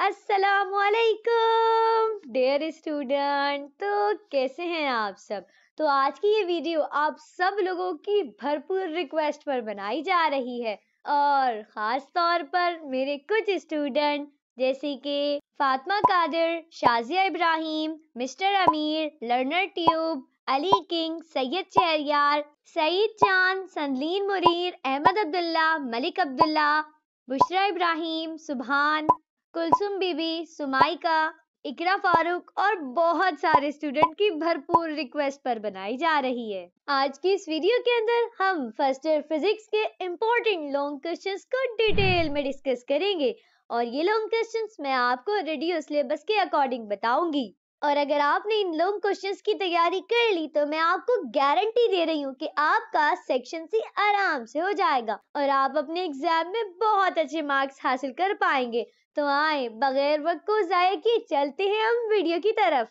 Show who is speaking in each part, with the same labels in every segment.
Speaker 1: अस्सलामुअलैकुम dear student. तो कैसे हैं आप सब। तो आज की ये वीडियो आप सब लोगों की भरपूर रिक्वेस्ट पर बनाई जा रही है और खास तौर पर मेरे कुछ स्टूडेंट जैसे कि Fatima Qadir, Shazia Ibrahim, mister Amir, Learner Tube, Ali King, Syed Shahryar, Saeed Chand, Sandleen मुरीर, Ahmad Abdullah, Malik Abdullah, Bushra Ibrahim, सुभान, कुलसुम बीबी, सुमाइका, इकरा फारूक और बहुत सारे स्टूडेंट की भरपूर रिक्वेस्ट पर बनाई जा रही है। आज की इस वीडियो के अंदर हम फर्स्ट ईयर फिजिक्स के इम्पोर्टेंट लॉन्ग क्वेश्चंस को डिटेल में डिस्कस करेंगे और ये लॉन्ग क्वेश्चंस मैं आपको रेडियो सिलेबस के अकॉर्डिंग बताऊंगी। और अगर आपने इन लॉन्ग क्वेश्चंस की तैयारी कर ली तो मैं आपको गारंटी दे रही हूँ कि आपका सेक्शन सी आराम से हो जाएगा और आप अपने एग्जाम में बहुत अच्छे मार्क्स हासिल कर पाएंगे। तो आए बगैर वक्त को जाया किए चलते हैं हम वीडियो की तरफ।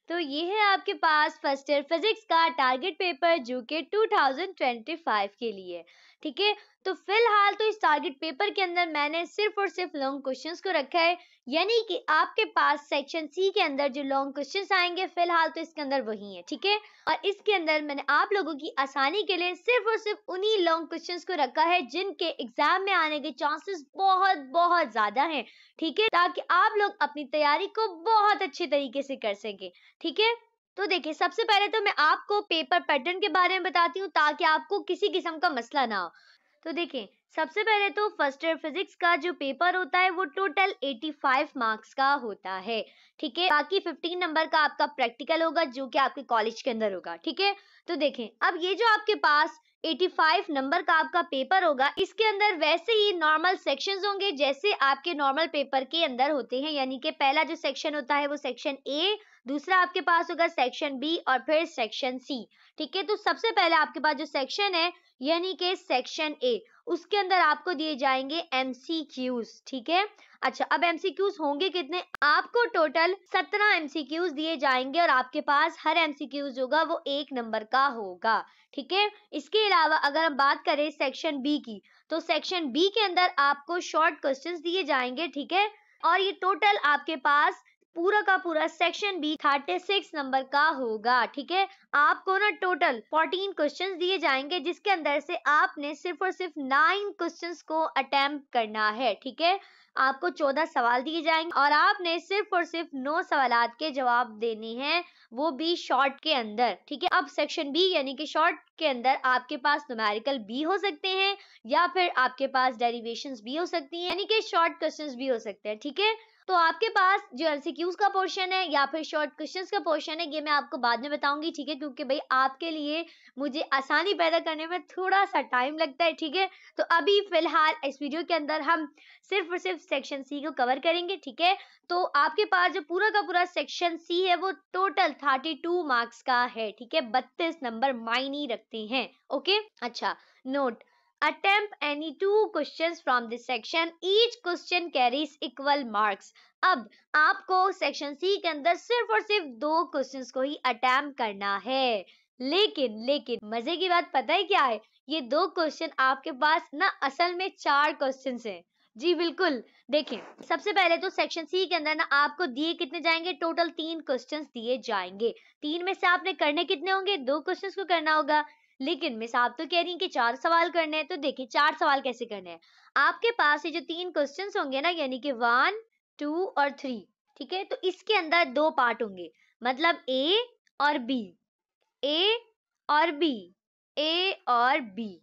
Speaker 1: तो ये है आपके पास फर्स्ट ईयर फिजिक्स का टारगेट पेपर जो कि 2025 के लिए, ठीक है। तो फिलहाल तो इस टारगेट पेपर के अंदर मैंने सिर्फ और सिर्फ लॉन्ग क्वेश्चंस को रखा है, यानी कि आपके पास सेक्शन सी के अंदर जो लॉन्ग क्वेश्चंस आएंगे फिलहाल तो इसके अंदर वही है, ठीक है। और इसके अंदर मैंने आप लोगों की आसानी के लिए सिर्फ और सिर्फ उन्हीं लॉन्ग क्वेश्चंस को रखा है जिनके एग्जाम में आने के चांसेस बहुत बहुत ज्यादा हैं, ठीक है, ताकि आप लोग अपनी तैयारी को बहुत अच्छे तरीके से कर सकें, ठीक है। तो देखिए सबसे पहले तो मैं आपको पेपर पैटर्न के बारे में बताती हूँ ताकि आपको किसी किस्म का मसला ना हो। तो देखिए सबसे पहले तो फर्स्ट ईयर फिजिक्स का जो पेपर होता है वो टोटल 85 मार्क्स का होता है, ठीक है। बाकी 15 नंबर का आपका प्रैक्टिकल होगा जो कि आपके कॉलेज के अंदर होगा, ठीक है। तो देखें अब ये जो आपके पास 85 नंबर का आपका पेपर होगा इसके अंदर वैसे ही नॉर्मल सेक्शंस होंगे जैसे आपके नॉर्मल पेपर के अंदर होते हैं, यानी कि पहला जो सेक्शन होता है वो सेक्शन ए, दूसरा आपके पास होगा सेक्शन बी और फिर सेक्शन सी, ठीक है। तो सबसे पहले आपके पास जो सेक्शन है यानी कि सेक्शन ए, उसके अंदर आपको दिए जाएंगे एमसीक्यूज, ठीक है। अच्छा अब एमसीक्यूज होंगे कितने, आपको टोटल 17 एमसीक्यूज दिए जाएंगे और आपके पास हर एमसीक्यूज होगा वो 1 नंबर का होगा, ठीक है। इसके अलावा अगर हम बात करें सेक्शन बी की, तो सेक्शन बी के अंदर आपको शॉर्ट क्वेश्चंस दिए जाएंगे, ठीक है। और ये टोटल आपके पास पूरा का पूरा सेक्शन बी 36 नंबर का होगा, ठीक है। आपको ना टोटल 14 क्वेश्चंस दिए जाएंगे जिसके अंदर से आपने सिर्फ और सिर्फ 9 क्वेश्चंस को अटेम्प्ट करना है, ठीक है। आपको 14 सवाल दिए जाएंगे और आपने सिर्फ और सिर्फ 9 सवालात के जवाब देने हैं, वो भी शॉर्ट के अंदर, ठीक है। अब सेक्शन बी यानी कि शॉर्ट के अंदर आपके पास न्यूमेरिकल भी हो सकते हैं या फिर आपके पास डेरिवेशंस भी हो सकती हैं, यानी कि शॉर्ट क्वेश्चंस भी हो सकते हैं, ठीक है। तो आपके पास जो एमसीक्यूज का पोर्शन है या फिर शॉर्ट क्वेश्चंस का पोर्शन है ये मैं आपको बाद में बताऊंगी, ठीक है, क्योंकि भाई आपके लिए मुझे आसानी पैदा करने में थोड़ा सा टाइम लगता है, ठीक है। तो अभी फिलहाल इस वीडियो के अंदर हम सिर्फ और सिर्फ सेक्शन सी को कवर करेंगे, ठीक है। तो आपके पास जो पूरा का पूरा सेक्शन सी है वो टोटल 32 मार्क्स का है, ठीक है। 32 नंबर मायने रखते हैं, ओके। अच्छा note, attempt any 2 questions from this section, each question carries equal marks। अब आपको सेक्शन सी के अंदर सिर्फ और सिर्फ 2 क्वेश्चंस को ही अटेम्प्ट करना है, लेकिन मजे की बात पता है क्या है, ये 2 क्वेश्चन आपके पास ना असल में 4 क्वेश्चंस हैं। जी बिल्कुल, देखें सबसे पहले तो सेक्शन सी के अंदर ना आपको दिए कितने जाएंगे, टोटल 3 क्वेश्चंस दिए जाएंगे। 3 में से आपने करने कितने होंगे, 2 क्वेश्चंस को करना होगा, लेकिन मिस आप तो कह रही हैं कि 4 सवाल करने हैं। तो देखिए 4 सवाल कैसे करने हैं, आपके पास ये जो 3 क्वेश्चंस होंगे ना यानी कि 1, 2 और 3, ठीक है। तो इसके अंदर 2 पार्ट होंगे, मतलब ए और बी, ए और बी, ए और बी।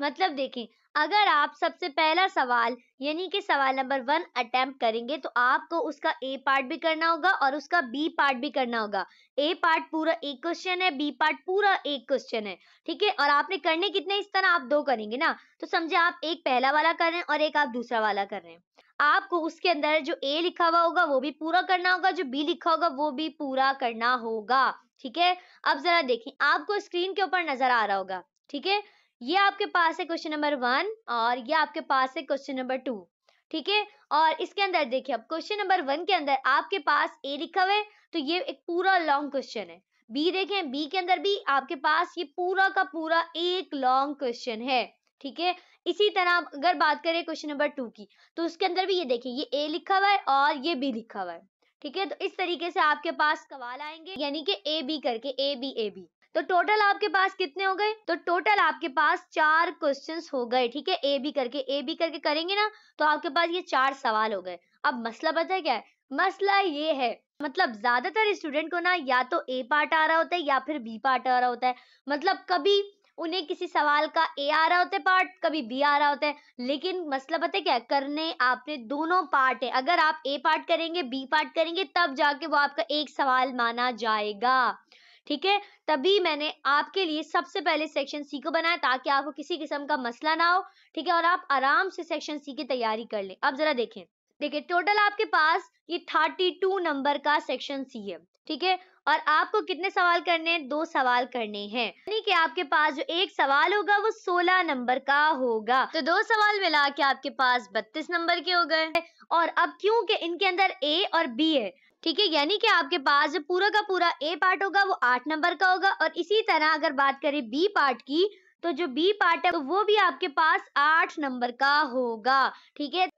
Speaker 1: मतलब देखें अगर आप सबसे पहला सवाल यानी कि सवाल नंबर 1 अटेम्प्ट करेंगे तो आपको उसका ए पार्ट भी करना होगा और उसका बी पार्ट भी करना होगा। ए पार्ट पूरा एक क्वेश्चन है, बी पार्ट पूरा एक क्वेश्चन है, ठीक है। और आपने करने कितने, इस तरह आप 2 करेंगे ना, तो समझे आप एक पहला वाला कर रहे हैं और एक आप दूसरा वाला कर रहे हैं। आपको उसके अंदर जो ए लिखा हुआ होगा वो भी पूरा करना होगा, जो बी लिखा होगा वो भी पूरा करना होगा, ठीक है। अब जरा देखें आपको स्क्रीन के ऊपर नजर आ रहा होगा, ठीक है। ये आपके पास है क्वेश्चन नंबर 1 और ये आपके पास है क्वेश्चन नंबर 2, ठीक है। और इसके अंदर देखिए अब क्वेश्चन नंबर 1 के अंदर आपके पास ए लिखा हुआ है तो ये एक पूरा लॉन्ग क्वेश्चन है। बी देखें, बी के अंदर भी आपके पास ये पूरा का पूरा एक लॉन्ग क्वेश्चन है, ठीक है। इसी तरह अगर बात करें क्वेश्चन नंबर 2 की, तो उसके अंदर भी ये देखिए, ये ए लिखा हुआ है और ये बी लिखा हुआ है, ठीक है। तो इस तरीके से आपके पास सवाल आएंगे, यानी कि ए बी करके, ए बी ए बी। तो टोटल आपके पास कितने हो गए? तो टोटल आपके पास 4 क्वेश्चंस हो गए, ठीक है। ए बी करके करेंगे ना, तो आपके पास ये 4 सवाल हो गए। अब मसला पता है क्या है? मसला ये है, मतलब ज्यादातर स्टूडेंट को ना या तो ए पार्ट आ रहा होता है या फिर बी पार्ट आ रहा होता है। मतलब कभी उन्हें किसी सवाल का ए आ रहा होता है पार्ट, कभी बी आ रहा होता है। लेकिन मसला पता है क्या है? करने आपने दोनों पार्ट है। अगर आप ए पार्ट करेंगे, बी पार्ट करेंगे, तब जाके वो आपका एक सवाल माना जाएगा, ठीक है। तभी मैंने आपके लिए सबसे पहले सेक्शन सी को बनाया, ताकि आपको किसी किस्म का मसला ना हो, ठीक है, और आप आराम से सेक्शन सी की तैयारी कर लें। अब जरा देखें, देखिए टोटल आपके पास ये 32 नंबर का सेक्शन सी है, ठीक है। और आपको कितने सवाल करने हैं? 2 सवाल करने हैं, यानी कि आपके पास जो एक सवाल होगा वो 16 नंबर का होगा। तो 2 सवाल मिला के आपके पास 32 नंबर के हो गए। और अब क्योंकि इनके अंदर ए और बी है, ठीक है, यानी कि आपके पास जो पूरा का पूरा ए पार्ट होगा वो 8 नंबर का होगा। और इसी तरह अगर बात करें बी पार्ट की, तो जो बी पार्ट है तो वो भी आपके पास 8 नंबर का होगा, ठीक है।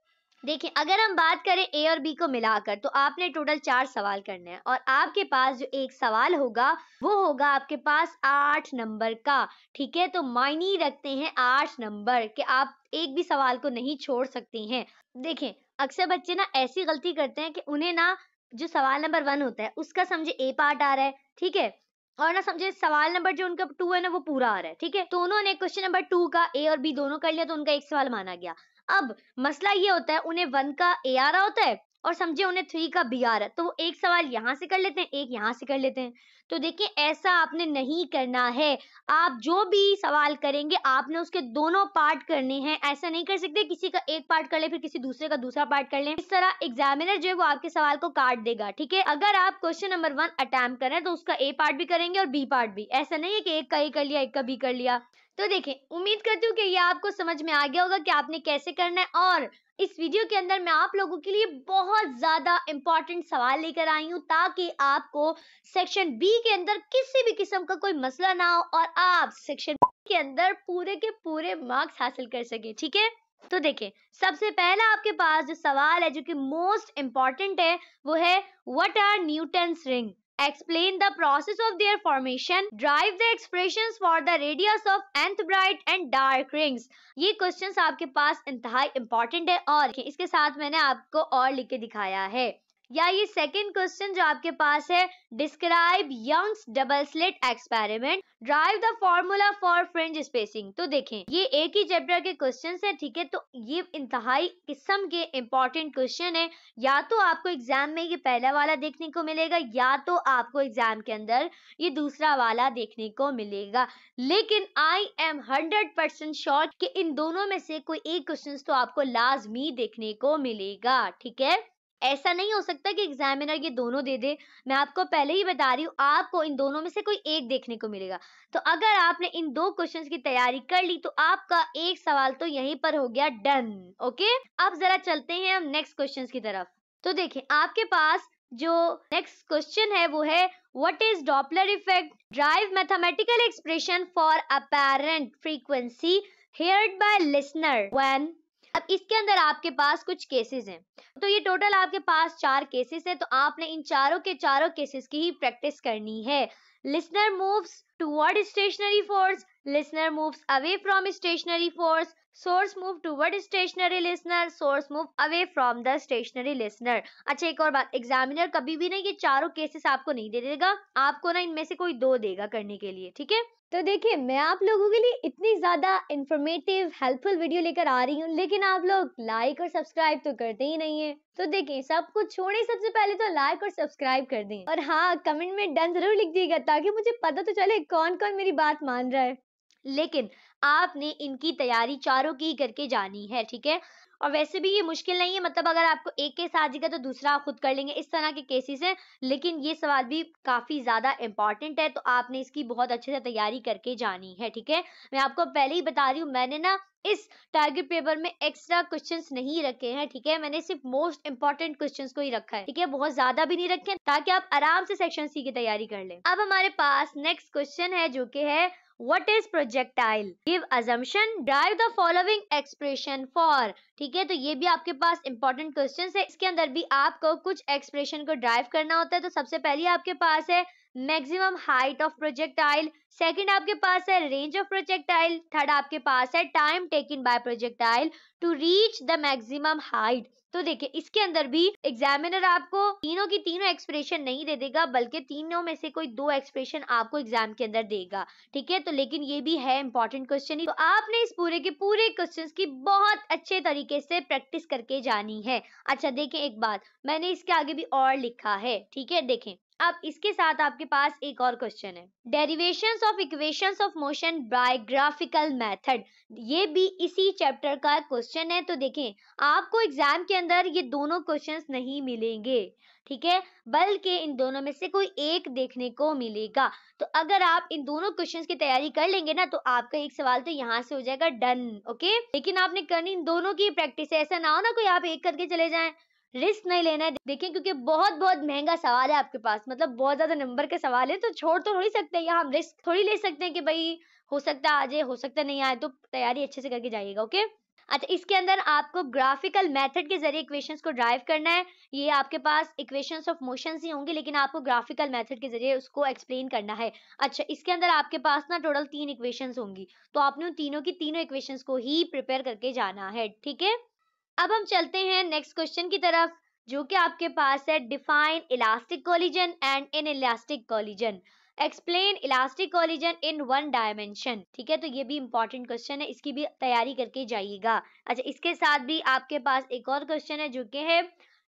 Speaker 1: देखिए अगर हम बात करें ए और बी को मिलाकर, तो आपने टोटल 4 सवाल करने हैं, और आपके पास जो एक सवाल होगा वो होगा आपके पास 8 नंबर का, ठीक है। तो मायने रखते हैं 8 नंबर कि आप एक भी सवाल को नहीं छोड़ सकते हैं। देखें अक्सर बच्चे ना ऐसी गलती करते हैं कि उन्हें ना जो सवाल नंबर 1 होता है उसका समझे ए पार्ट आ रहा है, ठीक है, और ना समझे सवाल नंबर जो उनका 2 है ना वो पूरा आ रहा है, ठीक है। तो उन्होंने क्वेश्चन नंबर 2 का ए और बी दोनों कर लिया, तो उनका एक सवाल माना गया। अब मसला ये होता है, उन्हें 1 का ए आ रहा होता है और समझे उन्हें 3 का बी आ रहा है, तो वो एक सवाल यहाँ से कर लेते हैं, एक यहाँ से कर लेते हैं। तो देखिए ऐसा आपने नहीं करना है। आप जो भी सवाल करेंगे आपने उसके दोनों पार्ट करने हैं। ऐसा नहीं कर सकते किसी का एक पार्ट कर ले फिर किसी दूसरे का दूसरा पार्ट कर ले। इस तरह एग्जामिनर जो है वो आपके सवाल को काट देगा, ठीक है। अगर आप क्वेश्चन नंबर 1 अटेम्प्ट करें तो उसका ए पार्ट भी करेंगे और बी पार्ट भी। ऐसा नहीं है कि एक का ए कर लिया, एक का बी कर लिया। तो देखें उम्मीद करती हूँ कि ये आपको समझ में आ गया होगा कि आपने कैसे करना है। और इस वीडियो के अंदर मैं आप लोगों के लिए बहुत ज्यादा इंपॉर्टेंट सवाल लेकर आई हूँ, ताकि आपको सेक्शन बी के अंदर किसी भी किस्म का कोई मसला ना हो और आप सेक्शन बी के अंदर पूरे के पूरे मार्क्स हासिल कर सके, ठीक है। तो देखिए सबसे पहला आपके पास जो सवाल है जो कि मोस्ट इंपॉर्टेंट है वो है what are Newton's ring, explain the process of their formation, drive the expressions for the radius of nth bright and dark rings। ये क्वेश्चंस आपके पास इंतहाई इंपॉर्टेंट है। और इसके साथ मैंने आपको और लिख के दिखाया है। या ये सेकंड क्वेश्चन जो आपके पास है, describe Young's double slit experiment, drive the formula for fringe spacing. तो देखें ये एक ही चैप्टर के क्वेश्चंस हैं, ठीक है। तो ये इंतहाई किस्म के इंपॉर्टेंट क्वेश्चन है। या तो आपको एग्जाम में ये पहला वाला देखने को मिलेगा, या तो आपको एग्जाम के अंदर ये दूसरा वाला देखने को मिलेगा। लेकिन आई एम 100% श्योर कि इन दोनों में से कोई एक क्वेश्चन तो आपको लाजमी देखने को मिलेगा, ठीक है। ऐसा नहीं हो सकता कि एग्जामिनर ये दोनों दे दे। मैं आपको पहले ही बता रही हूँ आपको इन दोनों में से कोई एक देखने को मिलेगा। तो अगर आपने इन 2 क्वेश्चंस की तैयारी कर ली तो आपका एक सवाल तो यहीं पर हो गया डन, ओके। अब जरा चलते हैं हम नेक्स्ट क्वेश्चंस की तरफ। तो देखिए आपके पास जो नेक्स्ट क्वेश्चन है वो है what is Doppler effect, drive mathematical expression for apparent frequency heard by listener when. अब इसके अंदर आपके पास कुछ केसेस हैं। तो ये टोटल आपके पास 4 केसेस है। तो आपने इन चारों के चारों केसेस की ही प्रैक्टिस करनी है। Listener moves toward stationary force, listener moves away from stationary force, source move toward stationary listener, source move away from the stationary listener. अच्छा एक और बात, एग्जामिनर कभी भी ना ये चारों केसेस आपको नहीं दे देगा, आपको ना इनमें से कोई 2 देगा करने के लिए, ठीक है। तो देखिए मैं आप लोगों के लिए इतनी ज्यादा इंफॉर्मेटिव हेल्पफुल वीडियो लेकर आ रही हूँ, लेकिन आप लोग लाइक और सब्सक्राइब तो करते ही नहीं है। तो देखिए सब कुछ छोड़े, सबसे पहले तो लाइक और सब्सक्राइब कर दें, और हाँ कमेंट में डन जरूर लिख दीजिएगा ताकि मुझे पता तो चले कौन कौन मेरी बात मान रहा है। लेकिन आपने इनकी तैयारी चारों की करके जानी है, ठीक है। और वैसे भी ये मुश्किल नहीं है, मतलब अगर आपको एक केस आ जाएगा तो दूसरा आप खुद कर लेंगे, इस तरह के केसेस हैं। लेकिन ये सवाल भी काफी ज्यादा इंपॉर्टेंट है, तो आपने इसकी बहुत अच्छे से तैयारी करके जानी है, ठीक है। मैं आपको पहले ही बता रही हूँ, मैंने ना इस टारगेट पेपर में एक्स्ट्रा क्वेश्चंस नहीं रखे हैं, ठीक है। मैंने सिर्फ मोस्ट इंपॉर्टेंट क्वेश्चंस को ही रखा है, ठीक है, बहुत ज्यादा भी नहीं रखे, ताकि आप आराम से सेक्शन सी की तैयारी कर लें। अब हमारे पास नेक्स्ट क्वेश्चन है जो कि है what is projectile, give assumption, drive the following expression for. ठीक है, तो ये भी आपके पास इंपॉर्टेंट क्वेश्चन है। इसके अंदर भी आपको कुछ एक्सप्रेशन को ड्राइव करना होता है। तो सबसे पहले आपके पास है maximum height of projectile, second आपके पास है रेंज ऑफ प्रोजेक्टाइल, थर्ड आपके पास है time taken by projectile to reach the maximum height. तो देखिए इसके अंदर भी एग्जामिनर आपको तीनों की तीनों एक्सप्रेशन नहीं दे देगा, बल्कि तीनों में से कोई दो एक्सप्रेशन आपको एग्जाम के अंदर देगा। ठीक है, तो लेकिन ये भी है इंपॉर्टेंट क्वेश्चन ही, तो आपने इस पूरे के पूरे क्वेश्चंस की बहुत अच्छे तरीके से प्रैक्टिस करके जानी है। अच्छा देखें एक बात, मैंने इसके आगे भी और लिखा है। ठीक है, देखें अब इसके साथ आपके पास एक और क्वेश्चन है, derivations of equations of motion by graphical method. ये भी इसी चैप्टर का क्वेश्चन है। तो देखें आपको एग्जाम के अंदर ये दोनों क्वेश्चंस नहीं मिलेंगे, ठीक है, बल्कि इन दोनों में से कोई एक देखने को मिलेगा। तो अगर आप इन दोनों क्वेश्चंस की तैयारी कर लेंगे ना, तो आपका एक सवाल तो यहाँ से हो जाएगा डन। ओके, लेकिन आपने करनी इन दोनों की प्रैक्टिस है, ऐसा ना हो ना कोई आप एक करके चले जाएं, रिस्क नहीं लेना है। देखिए क्योंकि बहुत बहुत महंगा सवाल है आपके पास, मतलब बहुत ज्यादा नंबर के सवाल है, तो छोड़ तो थोड़ी सकते हैं, यहाँ हम रिस्क थोड़ी ले सकते हैं कि भाई हो सकता है आ जाए, हो सकता है नहीं आए। तो तैयारी अच्छे से करके जाइएगा। ओके, अच्छा इसके अंदर आपको ग्राफिकल मेथड के जरिए इक्वेशंस को ड्राइव करना है। ये आपके पास इक्वेशंस ऑफ मोशंस ही होंगे, लेकिन आपको ग्राफिकल मेथड के जरिए उसको एक्सप्लेन करना है। अच्छा इसके अंदर आपके पास ना टोटल 3 इक्वेशंस होंगी, तो आपने उन तीनों की तीनों इक्वेशंस को ही प्रिपेयर करके जाना है। ठीक है, अब हम चलते हैं नेक्स्ट क्वेश्चन की तरफ, जो कि आपके पास है define elastic collision and inelastic collision, explain elastic collision in one dimension. ठीक है, तो ये भी इंपॉर्टेंट क्वेश्चन है, इसकी भी तैयारी करके जाइएगा। अच्छा इसके साथ भी आपके पास एक और क्वेश्चन है, जो कि है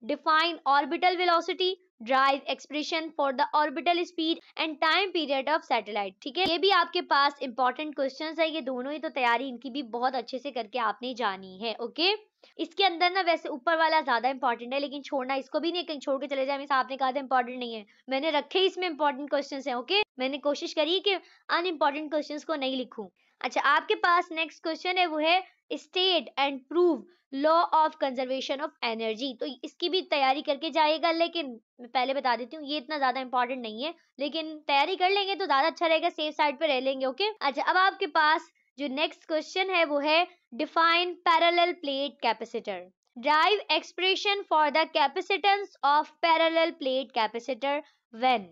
Speaker 1: define orbital velocity, drive expression for the orbital speed and time period of satellite. ठीक है, ये भी आपके पास इंपॉर्टेंट क्वेश्चंस है, ये दोनों ही, तो तैयारी इनकी भी बहुत अच्छे से करके आपने जानी है। ओके, इसके अंदर ना वैसे ऊपर वाला ज्यादा इंपॉर्टेंट है, लेकिन छोड़ना इसको भी नहीं, कहीं छोड़ के चले जाए मींस आपने कहा था इंपॉर्टेंट नहीं है, मैंने रखे इसमें इंपॉर्टेंट क्वेश्चंस हैं। ओके, मैंने कोशिश करी कि अनइम्पॉर्टेंट क्वेश्चंस को नहीं लिखूं। अच्छा आपके पास नेक्स्ट क्वेश्चन है, वो है state and prove law of conservation of energy. तो इसकी भी तैयारी करके जाएगा, लेकिन मैं पहले बता देती हूँ ये इतना ज्यादा इंपॉर्टेंट नहीं है, लेकिन तैयारी कर लेंगे तो ज्यादा अच्छा रहेगा, सेफ साइड पे रह लेंगे। ओके, अच्छा अब आपके पास जो नेक्स्ट क्वेश्चन है वो है define parallel plate capacitor, drive expression for the capacitance of parallel plate capacitor when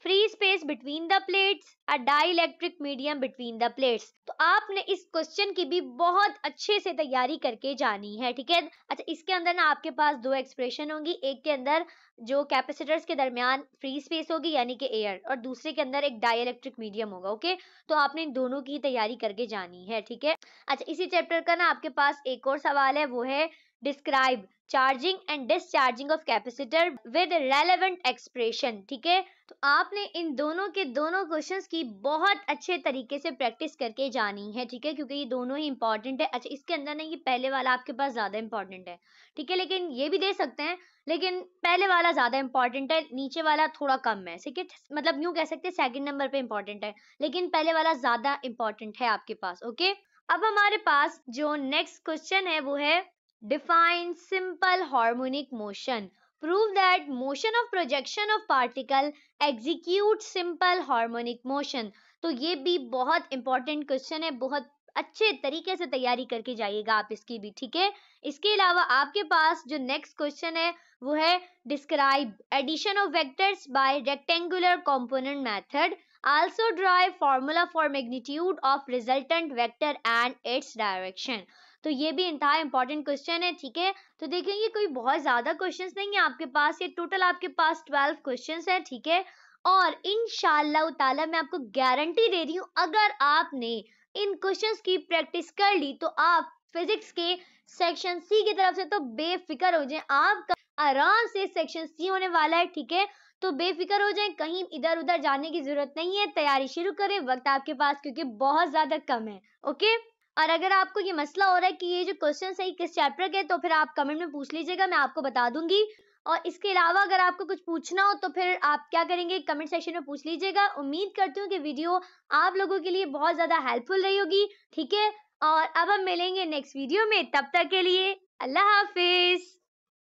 Speaker 1: free space between the plates, a dielectric medium between the plates. तो आपने इस क्वेश्चन की भी बहुत अच्छे से तैयारी करके जानी है। ठीक है, अच्छा इसके अंदर ना आपके पास दो एक्सप्रेशन होंगी, एक के अंदर जो कैपेसिटर्स के दरमियान फ्री स्पेस होगी यानी कि एयर, और दूसरे के अंदर एक डाइलेक्ट्रिक मीडियम होगा। ओके, तो आपने इन दोनों की तैयारी करके जानी है। ठीक है, अच्छा इसी चैप्टर का ना आपके पास एक और सवाल है, वो है describe charging and discharging of capacitor with relevant expression. ठीक है, तो आपने इन दोनों के दोनों क्वेश्चंस की बहुत अच्छे तरीके से प्रैक्टिस करके जानी है। ठीक है, क्योंकि ये दोनों ही इंपॉर्टेंट है। अच्छा इसके अंदर ना ये पहले वाला आपके पास ज्यादा इंपॉर्टेंट है, ठीक है, लेकिन ये भी दे सकते हैं, लेकिन पहले वाला ज्यादा इंपॉर्टेंट है, नीचे वाला थोड़ा कम है। ठीक है, मतलब यूं कह सकते हैं सेकंड नंबर पे इंपॉर्टेंट है, लेकिन पहले वाला ज्यादा इंपॉर्टेंट है आपके पास। ओके, अब हमारे पास जो नेक्स्ट क्वेश्चन है वो है define simple harmonic motion, prove that motion of projection of particle execute simple harmonic motion। तो ये भी बहुत इंपॉर्टेंट क्वेश्चन है, बहुत अच्छे तरीके से तैयारी करके जाइएगा आप इसकी भी। ठीक है, इसके अलावा आपके पास जो नेक्स्ट क्वेश्चन है वो है describe addition of vectors by rectangular component method, also derive formula for magnitude of resultant vector and its direction। तो ये भी इंतहा इंपॉर्टेंट क्वेश्चन है। ठीक है, तो देखेंगे कोई बहुत ज्यादा क्वेश्चंस नहीं है आपके पास, ये टोटल आपके पास 12 क्वेश्चंस है। ठीक है, और इंशाअल्लाह ताला मैं आपको गारंटी दे रही हूँ, अगर आपने इन क्वेश्चंस की प्रैक्टिस कर ली तो आप फिजिक्स के सेक्शन सी की तरफ से तो बेफिक्र हो जाए, आपका आराम से सेक्शन सी होने वाला है। ठीक है, तो बेफिक्र हो जाए, कहीं इधर उधर जाने की जरूरत नहीं है, तैयारी शुरू करें, वक्त आपके पास क्योंकि बहुत ज्यादा कम है। ओके, और अगर आपको ये मसला हो रहा है कि ये जो क्वेश्चन है किस चैप्टर के, तो फिर आप कमेंट में पूछ लीजिएगा, मैं आपको बता दूंगी। और इसके अलावा अगर आपको कुछ पूछना हो तो फिर आप क्या करेंगे, कमेंट सेक्शन में पूछ लीजिएगा। उम्मीद करती हूँ कि वीडियो आप लोगों के लिए बहुत ज्यादा हेल्पफुल रही होगी। ठीक है, और अब हम मिलेंगे नेक्स्ट वीडियो में, तब तक के लिए अल्लाह हाफिज।